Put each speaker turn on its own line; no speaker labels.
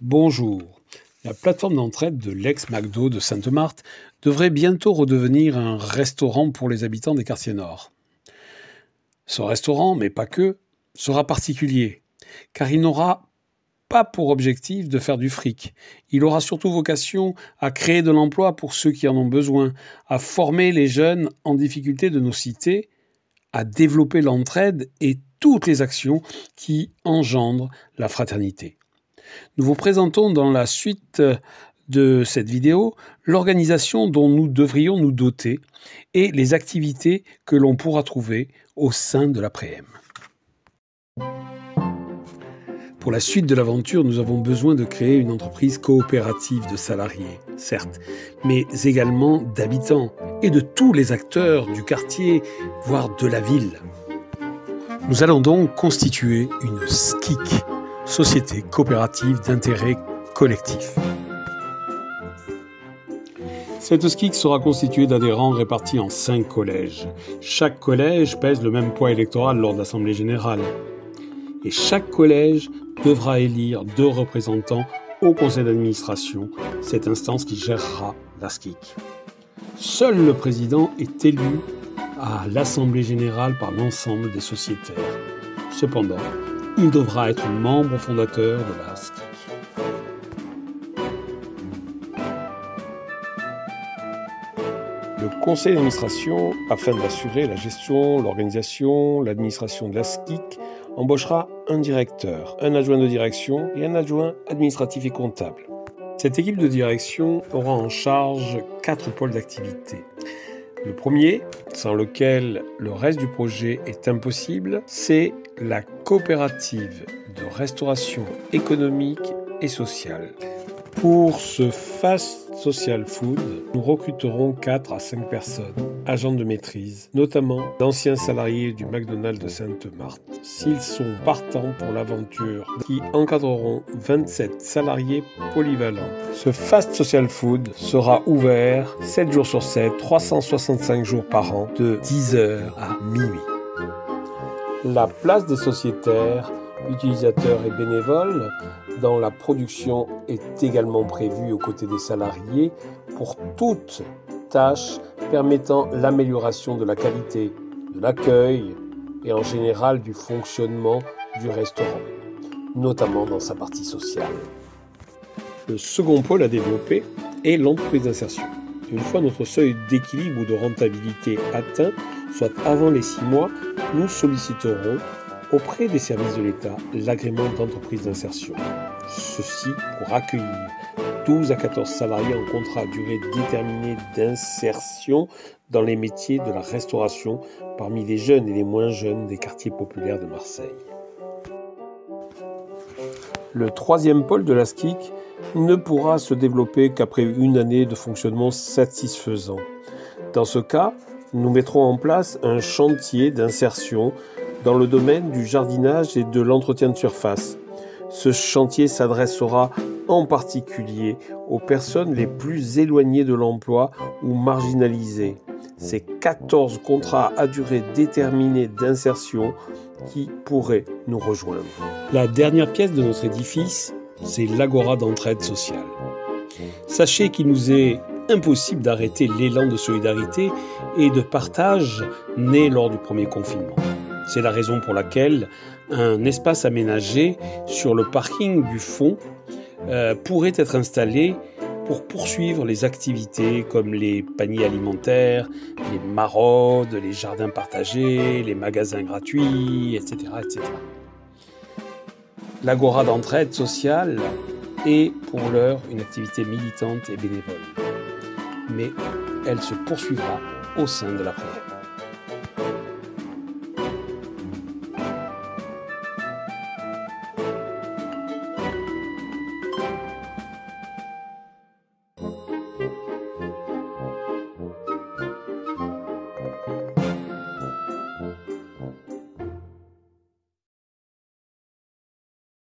Bonjour. La plateforme d'entraide de l'ex-McDo de Sainte-Marthe devrait bientôt redevenir un restaurant pour les habitants des quartiers nord. Ce restaurant, mais pas que, sera particulier, car il n'aura pas pour objectif de faire du fric. Il aura surtout vocation à créer de l'emploi pour ceux qui en ont besoin, à former les jeunes en difficulté de nos cités, à développer l'entraide et toutes les actions qui engendrent la fraternité. Nous vous présentons dans la suite de cette vidéo l'organisation dont nous devrions nous doter et les activités que l'on pourra trouver au sein de la Préem. Pour la suite de l'aventure, nous avons besoin de créer une entreprise coopérative de salariés, certes, mais également d'habitants et de tous les acteurs du quartier, voire de la ville. Nous allons donc constituer une SCIC, Société coopérative d'intérêt collectif. Cette SCIC sera constituée d'adhérents répartis en 5 collèges. Chaque collège pèse le même poids électoral lors de l'Assemblée générale. Et chaque collège devra élire 2 représentants au conseil d'administration, cette instance qui gérera la SCIC. Seul le président est élu à l'Assemblée générale par l'ensemble des sociétaires. Cependant, il devra être membre fondateur de la SCIC. Le conseil d'administration, afin d'assurer la gestion, l'organisation, l'administration de la SCIC, embauchera un directeur, un adjoint de direction et un adjoint administratif et comptable. Cette équipe de direction aura en charge 4 pôles d'activité. Le premier, sans lequel le reste du projet est impossible, c'est la coopérative de restauration économique et sociale. Pour ce fast social food, nous recruterons 4 à 5 personnes, agents de maîtrise, notamment d'anciens salariés du McDonald's de Sainte-Marthe, s'ils sont partants pour l'aventure, qui encadreront 27 salariés polyvalents. Ce fast social food sera ouvert 7 jours sur 7, 365 jours par an, de 10h à minuit. La place des sociétaires, utilisateurs et bénévoles dans la production est également prévue aux côtés des salariés pour toute tâche permettant l'amélioration de la qualité, de l'accueil et en général du fonctionnement du restaurant, notamment dans sa partie sociale. Le second pôle à développer est l'entreprise d'insertion. Une fois notre seuil d'équilibre ou de rentabilité atteint, soit avant les 6 mois, nous solliciterons auprès des services de l'État l'agrément d'entreprise d'insertion. Ceci pour accueillir 12 à 14 salariés en contrat à durée déterminée d'insertion dans les métiers de la restauration parmi les jeunes et les moins jeunes des quartiers populaires de Marseille. Le troisième pôle de la SCIC ne pourra se développer qu'après une année de fonctionnement satisfaisant. Dans ce cas, nous mettrons en place un chantier d'insertion dans le domaine du jardinage et de l'entretien de surface. Ce chantier s'adressera en particulier aux personnes les plus éloignées de l'emploi ou marginalisées. C'est 14 contrats à durée déterminée d'insertion qui pourraient nous rejoindre. La dernière pièce de notre édifice, c'est l'Agora d'entraide sociale. Sachez qu'il nous est impossible d'arrêter l'élan de solidarité et de partage né lors du premier confinement. C'est la raison pour laquelle un espace aménagé sur le parking du fond pourrait être installé pour poursuivre les activités comme les paniers alimentaires, les maraudes, les jardins partagés, les magasins gratuits, etc. etc. L'Agora d'entraide sociale est pour l'heure une activité militante et bénévole, mais elle se poursuivra au sein de la Préem.